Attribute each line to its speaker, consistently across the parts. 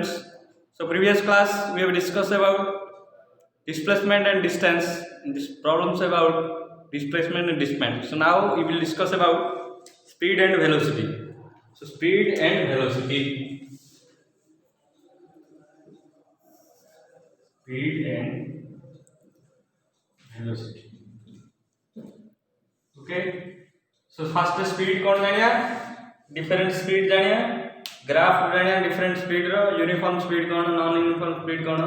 Speaker 1: students. So previous class we have discussed about displacement and distance, and this problems about displacement and distance. So now we will discuss about speed and velocity. So speed and velocity. Speed and velocity. Okay. So first speed कौन जानिया? Different speed जानिया. Graph जानिया different speed रो uniform speed कौन, non uniform speed कौन.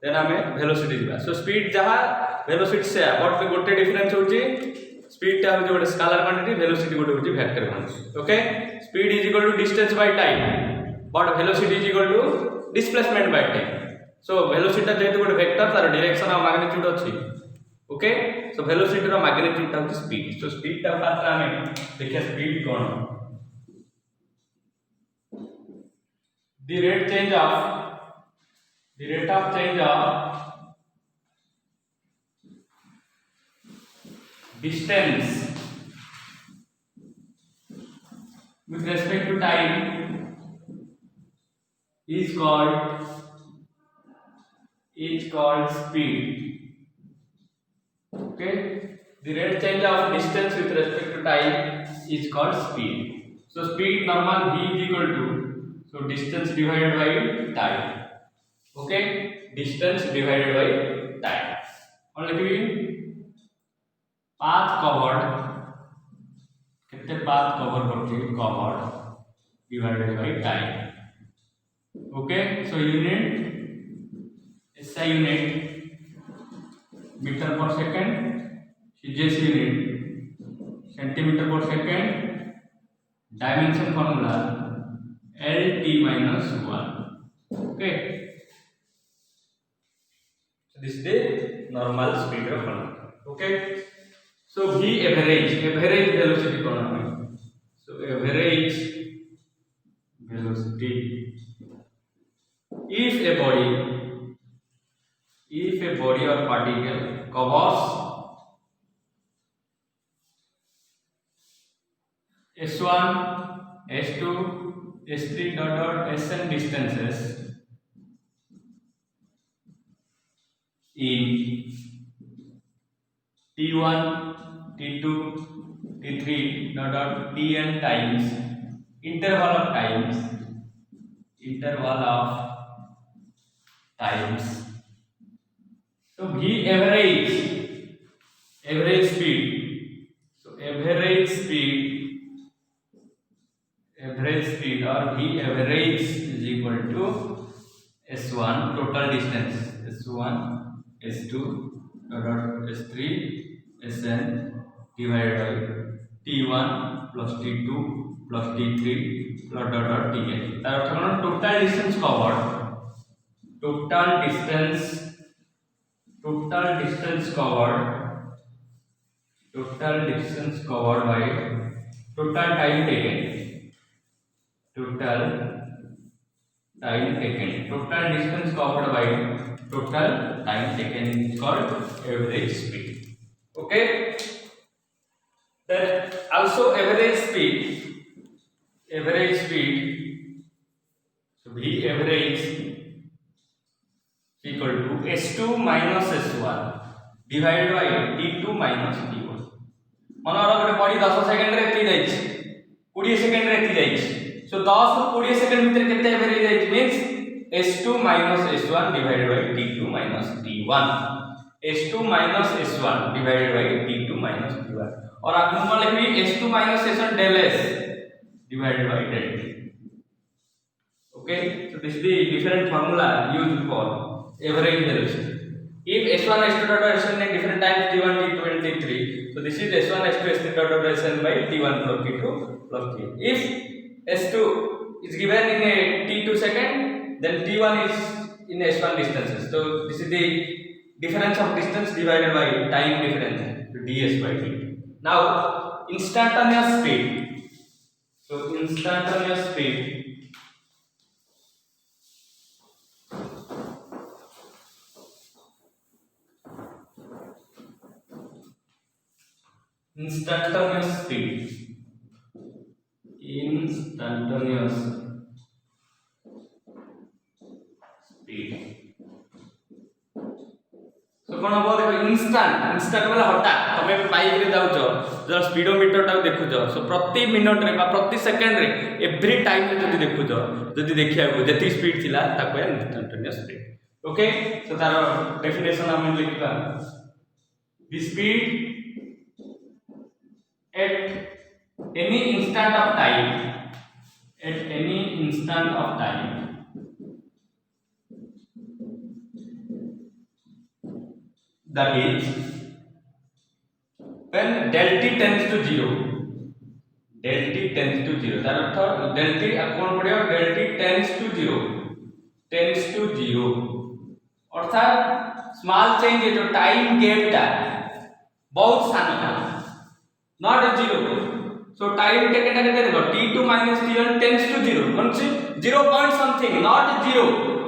Speaker 1: Then हमें velocity ଯିବା. So speed जहाँ velocity से बट गोटे difference होची speed टा होची गोटे scalar quantity, velocity गोटे होची vector quantity. Okay. Speed is equal to distance by time, but velocity is equal to displacement by time. So velocity टा जेहेतु गोटे vector तार direction और magnitude अछि. Okay. So velocity रो magnitude टा होची speed. So speed टा फास्ट हमें देखिए speed कौन. The rate of change of distance with respect to time is called speed. Okay, the rate change of distance with respect to time is called speed. So speed normal v is equal to, so distance divided by time. Okay, distance divided by time. और लिखिए path covered, कितने path cover करते हैं covered divided by time. Okay, so unit SI unit meter per second, CGS unit centimeter per second, dimension formula LT minus 1. Okay, so this is the normal speed of formula. Okay, so V average velocity कौन. So average velocity if a body or particle covers S1, S2, S3 dot Sn distances in T1, T2, T3 dot Tn times interval of times. So V average speed. So average speed or V average is equal to S1 total distance, S1, S2 dot S3 Sn divided by T1 plus T2 plus T3 plus dot Tn. तार total distance covered. Total distance covered by total time taken. Total distance covered by total time taken is called average speed. Okay. Then also average speed. So V average equal to S2 minus S1 divided by T2 minus T1. Monera गोटे body 10 second रे एती जाइछ 20 second रे एती जाइछ. सो 10 और 20 second भीतर केते एवरेज जाइछ means S2 minus S1 divided by T2 minus T1. S2 minus S1 divided by T2 minus T1. और आप number लिखबी S2 minus S1 del S divided by del T. Okay, so this is the different formula used for average velocity. If S1 S2 dot Sn at different times T1 T2 and T3, so this is S1 S2 S3 dot Sn by T1 plus T2 plus T. If S2 is given in a T2 second, then T1 is in S1 distances. So this is the difference of distance divided by time difference, so ds by dt. Now instantaneous speed. So instantaneous speed instantaneous speed. तो कौन हम देखो instant instant वाला हठात तमे bike रे जाउछ जरा speedometer टा देखुछ सो प्रति मिनिट रे बा प्रति सेकंड रे एवरी टाइम रे जदी देखुछ जदी देखिया को जति स्पीड थिला ताको इंस्टैंटेनियस स्पीड। ओके सो तार डेफिनेशन हम लिखबा the speed at any instant of time at any instant of time that is when del t tends to 0 del t tends to 0 तार अर्थ del t कोन पड़ियो del t tends to 0 अर्थात small change है जो time gap टा बहुत सानो not 0 so time taken at the t2 minus t1 tends to 0 means 0 point something not 0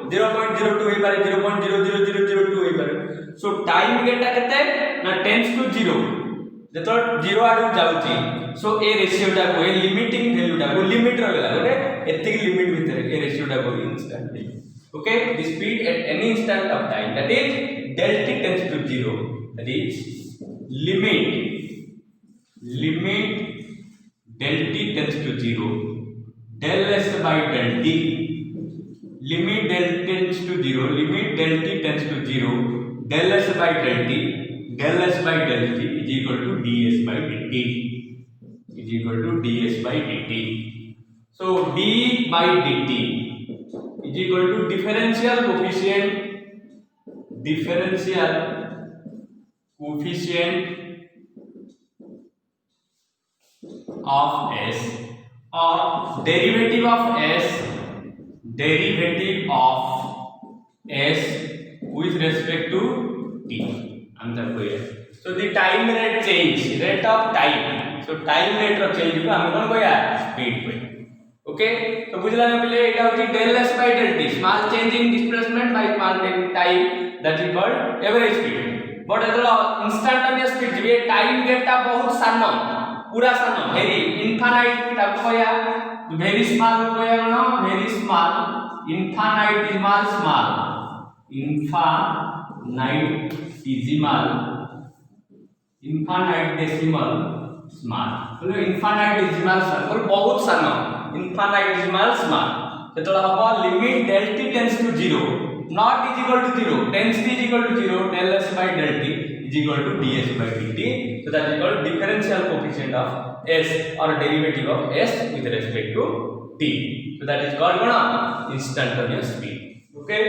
Speaker 1: 0.02 हे पारे 0.00002 हे पारे so time गेटा केते ना tends to 0 जेतो 0 आडू जाउची so ए रेशियो टा को ए लिमिटिंग वैल्यू टा को लिमिट रहला ओके एतिक लिमिट भीतर ए रेशियो टा को instant okay the speed at any instant of time that is del t tends to 0 that is limit del t tends to 0 del s by del t limit del t tends to 0 limit del t tends to 0 del s by del t is equal to ds by dt is equal to ds by dt so d by dt is equal to differential coefficient of s or derivative of s with respect to t अंतर कोई है so the time rate of time so time rate of change को हम कौन कोया speed को okay तो बुझला ने पहले एटा होची del s by del t small change in displacement by small change in time that is called average speed but instantaneous speed J time gap टा बहुत सानो पूरा सानो वेरी इनफाइनाइट तब कोया वेरी स्मॉल कोया ना वेरी स्मॉल इनफाइनाइटेसिमल स्मॉल बोलो infinitesimal बोलो बहुत सानो इनफाइनाइटेसिमल स्मॉल जेतला हबो limit del t tends to 0 not is equal to 0 tends t is equal to 0 del s by del t is equal to ds by dt so that is called differential coefficient of s or derivative of s with respect to t so that is called what instantaneous speed okay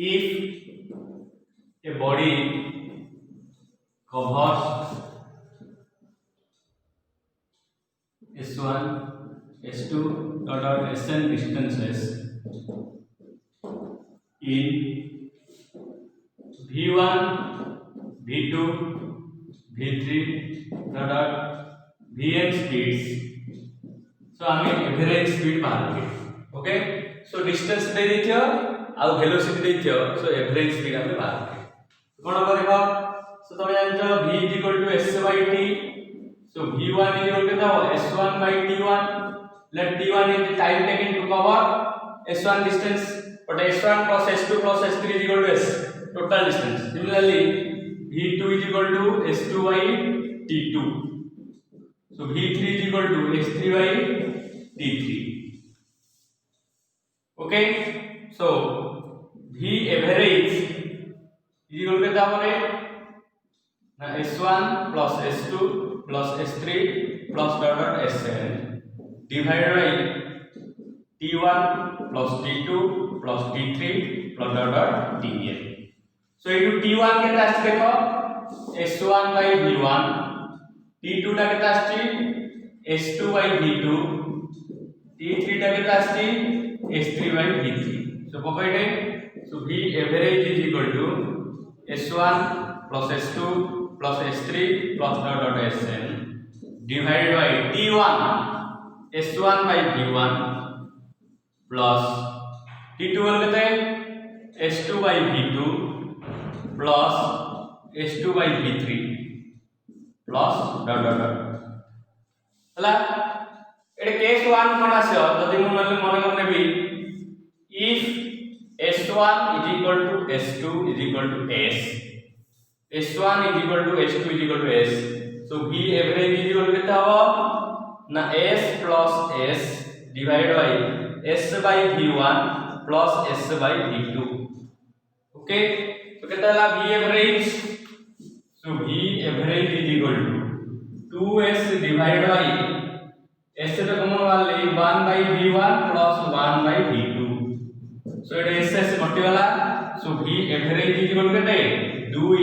Speaker 1: if a body covers s1 s2 sn distances in v1 v2 v3 vn speeds so हमें average speed बाहर के okay so distance दे दिथियो आ velocity दे दिथियो so average speed हमें बाहर के कोन हो देखो सो तमे जानछो v s by t so v1 s1 by t1 let t1 is the time taken to cover s1 distance but s1 plus s2 plus s3 is equal to s total distance similarly v2 is equal to s2 by t2 so v3 is equal to s3 by t3 okay so v average is equal to तापरे ना s1 plus s2 plus s3 plus sn divided by t1 plus t2 plus t3 plus tn so ये t1 के तास देखो s1 by v1 t2 टा के तास s2 by v2 t3 टा के तास s3 by v3 so पकड़े so v average is equal to s1 plus s2 plus s3 plus sn divided by t1 S1 by V1 plus T2 केते S2 by V2 plus S2 by V3 plus dot dot dot हला एटे case 1 कोन आसे जदि मु मन करनेबी if S1 is equal to S2 is equal to S, S1 is equal to S2 is equal to S, so V average is equal to केते हबो ना S plus S divided by S by V1 plus S by V2. Okay, so केते हला V average, so V average is equal to 2S divided by S to common वाले 1 by V1 plus 1 by V2. So it is S कटिगला, so V average is equal to केते 2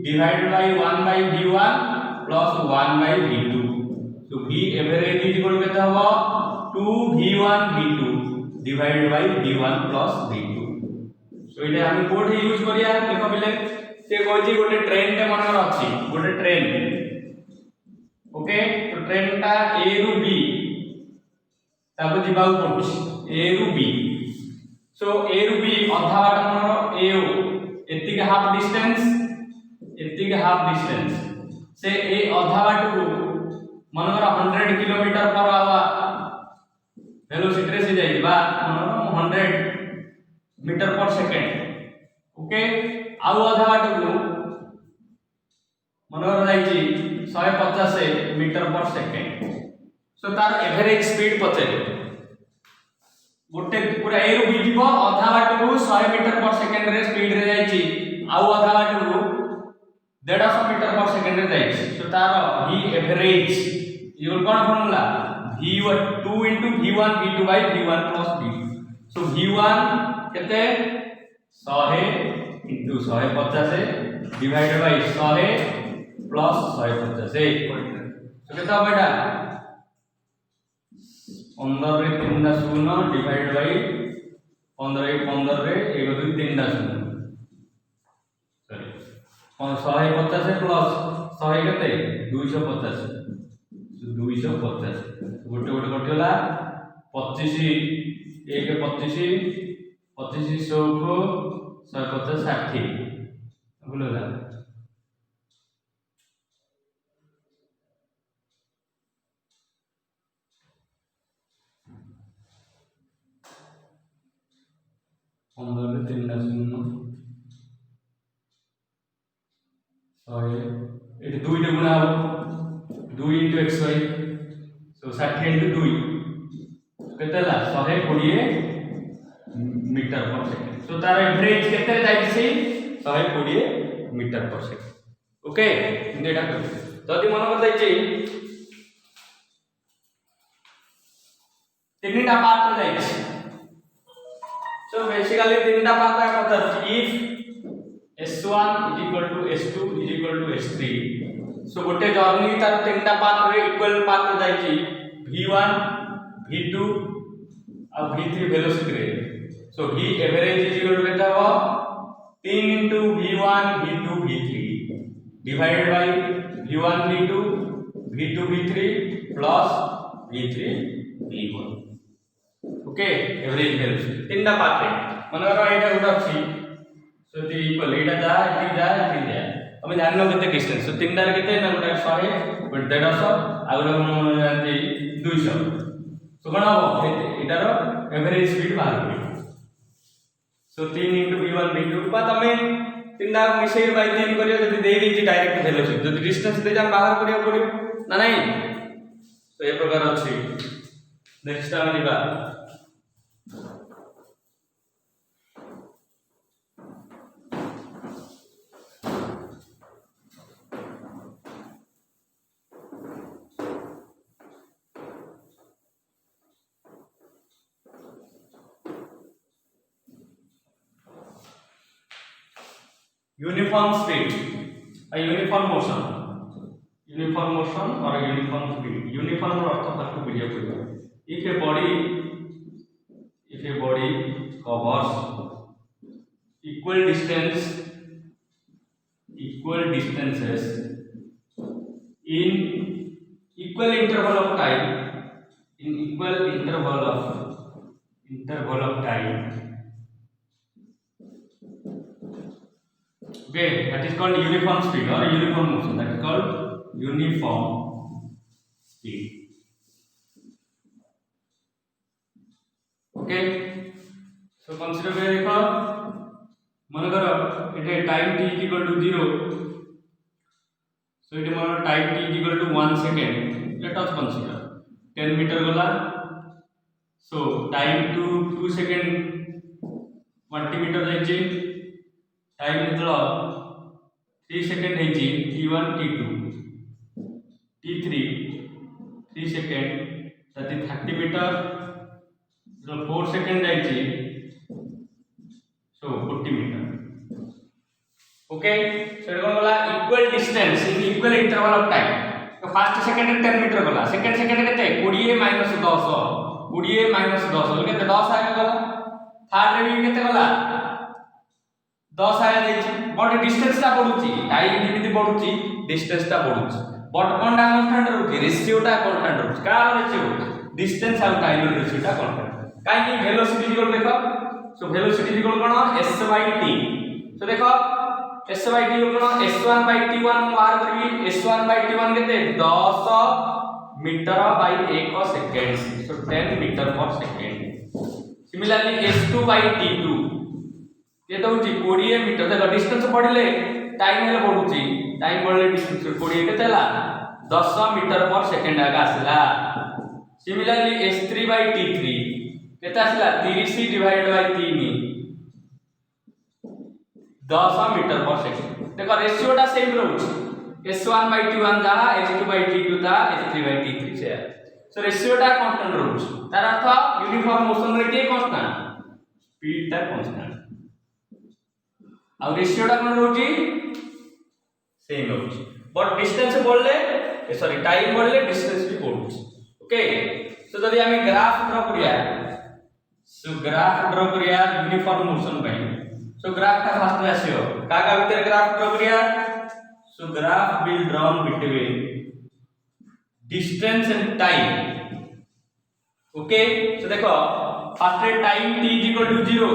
Speaker 1: divided by 1 by V1 plus 1 by V2. So V average is equal to केते हबो 2 V1 V2 divided by V1 plus V2. So इटे हम code use करिया देखो बिले से Cozi गोटे ट्रेन ते मनर अछि गोटे ट्रेन. ओके, तो ट्रेन टा A रु B ताको जिबाउ पडुछि A रु B. सो A रु B अधा बाट मनर A एतिक हाफ डिस्टेंस से ए अधा बाट को मनर 100 किलोमीटर पर आवर वेलोसिटी रे से जाई बा मनर 100 मीटर पर सेकंड. ओके, आउ अधा बाट को मनर जाई 150 मीटर पर सेकंड. सो तार एवरेज स्पीड पचेले गोटे पूरा ए रु बी जीवो अधा बाट को 100 मीटर पर सेकंड रे स्पीड रे जाईची आउ अधा बाट को 150 मीटर पर सेकंड रे जाईची. सो तार v average equal cone formula v2 v1 v2 by v1 plus v2. So v1 केते 100 into 150 divided by 100 plus 150. सो केता बेटा 15 रे 3 दा 0 डिवाइड बाय 15 रे 1 2 3 दा 0 सॉरी 150 प्लस 100 केते 250. सो 250 गोटे गोटे कटिला 25 1 25 25 100 150 60 बोलला 15 रे 3 दा 0 एटी 2 टे गुणा हो 2 into xy, सो 60 into 2 केतेला 120 मीटर पर सेकंड. सो तार एवरेज केते जाई छी 120 मीटर पर सेकंड. ओके, इंडेटा कर जदी मन कर जाई छी तीनटा पार्ट रे जाई छी. So basically तीनटा पार्ट का मतलब if S1 is equal to S2 is equal to S3, so गोटे जर्नी तार तीनटा पार्ट रे इक्वल पार्ट रे जाई छी V1 V2 और V3 वेलोसिटी रे. So V average is equal to केता हो 3 into V1 V2 V3 divided by V1 V2 V2 V3 plus V3 V1. Okay, average velocity तीनटा पार्ट रे मनर एटा गुटा अछि. सो दी इक्वल एटा जा हमें जाननो केते डिस्टेंस. सो तीनटा रे केते ना गुटा 100 गोटे 150 आ गुटा मन जानती 200. सो कोन हो एटा रो एवरेज स्पीड बाहर करी. सो 3 into v1 v2 बा तमे तीनटा मिसेर बाय 3 करियो जदी देई दी डायरेक्ट वेलोसिटी जदी डिस्टेंस दे जाम बाहर करियो पड़ियो ना नहीं. तो ए प्रकार अछि. नेक्स्ट टाइम दिबा uniform speed, a uniform motion or a uniform speed. Uniform अर्थ आपको बुझिया पड़िबो. If a body covers equal distances in equal interval of time in equal interval of time. Okay, that is called uniform speed or uniform motion. That is called uniform speed. Okay, so consider here देखो मन करो इटे time t is equal to 0, so इटे मन time t is equal to 1 second. Let us consider 10 meter गला, so time to 2 second 20 meter जाइए, time नितलो 3 second जाइए t1 t2 t3 3 second that is 30 meter, so 4 second जाइए, so 40 meter. Okay, so it गला equal distance in equal interval of time. तो first second 10 metre गला, second second केते 20 minus 10 20 minus 10 केते 10 आया गला, थर्ड रे भी केते गला 10 आया देछि, बट डिस्टेंस ता पडुची, टाइम जेमिति पडुची डिस्टेंस ता पडुची, बट कोनटा कांस्टेंट रहउची, रेशियो टा कांस्टेंट रहउची. कार रेशियो डिस्टेंस और टाइम रेशियो टा कांस्टेंट. काई कि वेलोसिटी इक्वल देखो, so velocity equal cone s by t. सो देखो s by t cone s1 by t1 बाहर करबी, s1 by t1 केते 10 metre by 1 second, so 10 metre per second. Similarly s2 by t2 ये तो होची 20 मीटर. देखो distance पढिले time हेले पडुची, time पढिले distance 20 केतेला 10 metre per second आगा आसला. सिमिलरली s3 by t3 केते आसला 30 divided by 3 10 metre per second. देखो रेशियोटा सेम रहउची, s1 by t1 दा s2 by t2 दा s3 by t3 से. सो रेशियोटा कांस्टेंट रहउची, तार अर्थ यूनिफॉर्म मोशन रे के कांस्टेंट स्पीड ता कांस्टेंट और रेशियोटा कोन रहउची सेम रहउची, बट डिस्टेंस बोलले सॉरी टाइम बोलले डिस्टेंस भी पडुची. ओके, सो जदी हम ग्राफ ड्रा करिया, सो ग्राफ ड्रा करिया यूनिफॉर्म मोशन पई, सो ग्राफ ता फर्स्ट आसीयो काका भीतर ग्राफ ड्रा करिया. So graph will drawn between distance and time. Okay, so देखो फर्स्ट टाइम t = 0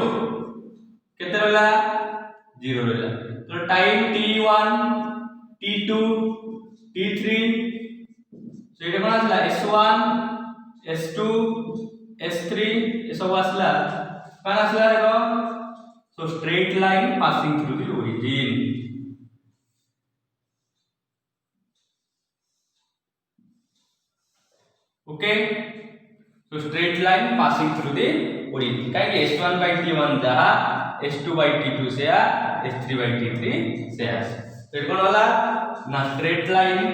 Speaker 1: केते रहला 0 रहला, तो टाइम t1 t2 t3, सो एटा कोन आसला s1 s2 s3 ये सब आसला कोन आसला देखो. So straight line passing through the origin. Okay, so straight line passing through the origin. काहे s1 by t1 जहा s2 by t2 से आ s3 by t3 से आ. तो कौन वाला ना straight line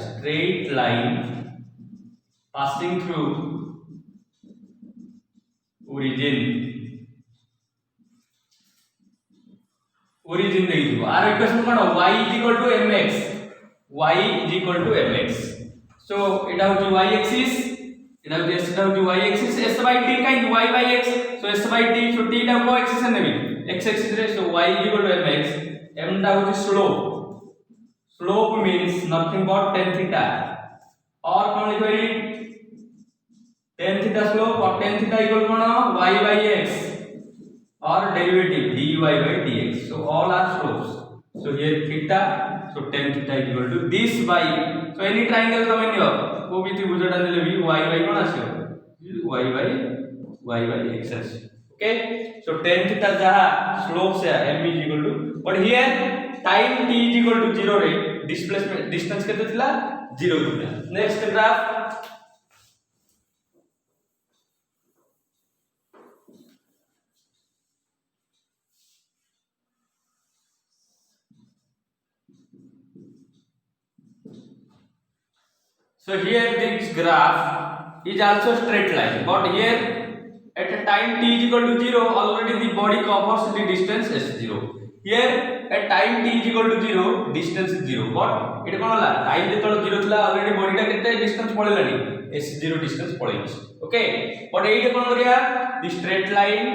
Speaker 1: straight line passing through origin. origin नहीं दियो आर इक्वेशन कोन y = mx, y = mx. So एटा होची y एक्सिस, एटा होची y axis, s by t काई y by x, so s by t, so t टा को एक्सिस नेबी x एक्सिस रे, सो y = mx. m टा होची slope, slope means nothing but tan theta, और कोन लिखबे tan थीटा स्लोप, और tan theta equal cone y by x or derivative dy by dx. So all are slopes. So here theta, so tan theta is equal to this by, so any triangle तमे neo को भी त्रिभुजटा नेले भी y by cone आसियो y by x आसियो. Okay, so tan theta जहा slope से m is equal to, but here time t is equal to 0 रे displacement distance केते थिला 0 थिला. Next graph, so here this graph is also straight line, but here at a time t is equal to 0 already the body covers the distance s0. Here at time t is equal to 0 distance is 0, but it कोन होला time जेतल 0 थिला already बॉडीटा केते distance पळेलानी s0 distance पळेइछ. Okay, but एइटे कोन करिया द स्ट्रेट लाइन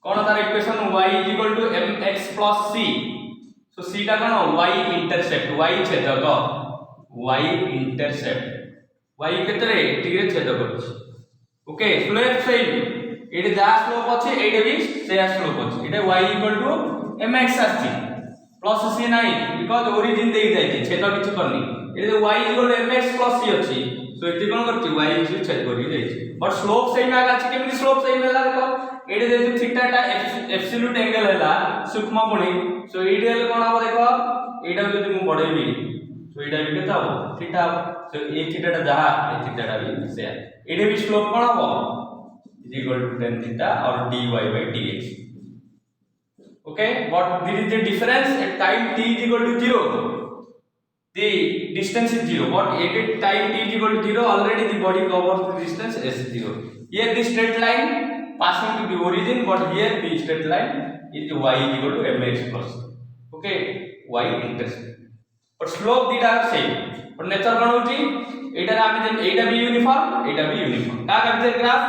Speaker 1: कोन तार equation y = mx + c. So c टा कौन y इंटरसेप्ट y छेदक y इंटरसेप्ट y केतरे टिके छेद करछि ओके स्लोप सेम एटे जा स्लोप अछि एटे भी सेया स्लोप अछि एटे y mx आछि प्लस c नाही बिकॉज़ ओरिजिन देई जाय छै छेद किछ करनी एटे y mx प्लस c अछि सो एते कोन करछि y छेद करि जाय छै बट स्लोप सेम आगा अछि केमि स्लोप सेम हैला देखो एटे जेतु थीटा टा एब्सोल्यूट एंगल हैला सूक्ष्म कोणी सो आइडियल कोन हो देखो एटा जदि मु बढ़ेबी सो एटा भी केता हो थीटा सो ए थीटा टा जहा ए थीटा टा भी से एटे भी स्लोप कोन हो is equal to tan theta और dy by dx okay what this is the difference at time t is equal to 0 the distance is 0 but at time t is equal to 0 already the body covers the distance s 0 here the straight line passing to the origin but here the straight line is the y is equal to mx plus okay y intercept but slope dita same but nature कोन होची एटा आमे जे एटा भी uniform का करते graph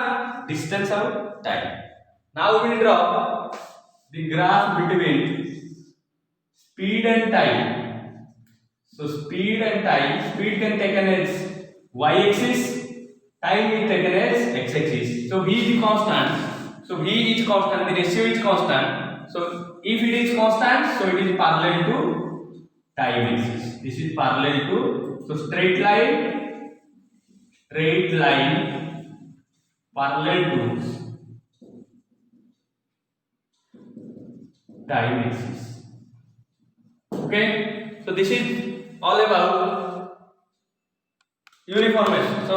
Speaker 1: distance और time now we will draw the graph between speed and time so speed and time speed can taken as y axis time is taken as x axis so v is constant so v is constant the ratio is constant so if it is constant so it is parallel to time axis this is parallel to so straight line parallel to time axis okay so this is all about uniformation so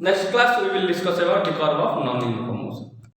Speaker 1: next class we will discuss about the curve of non-uniform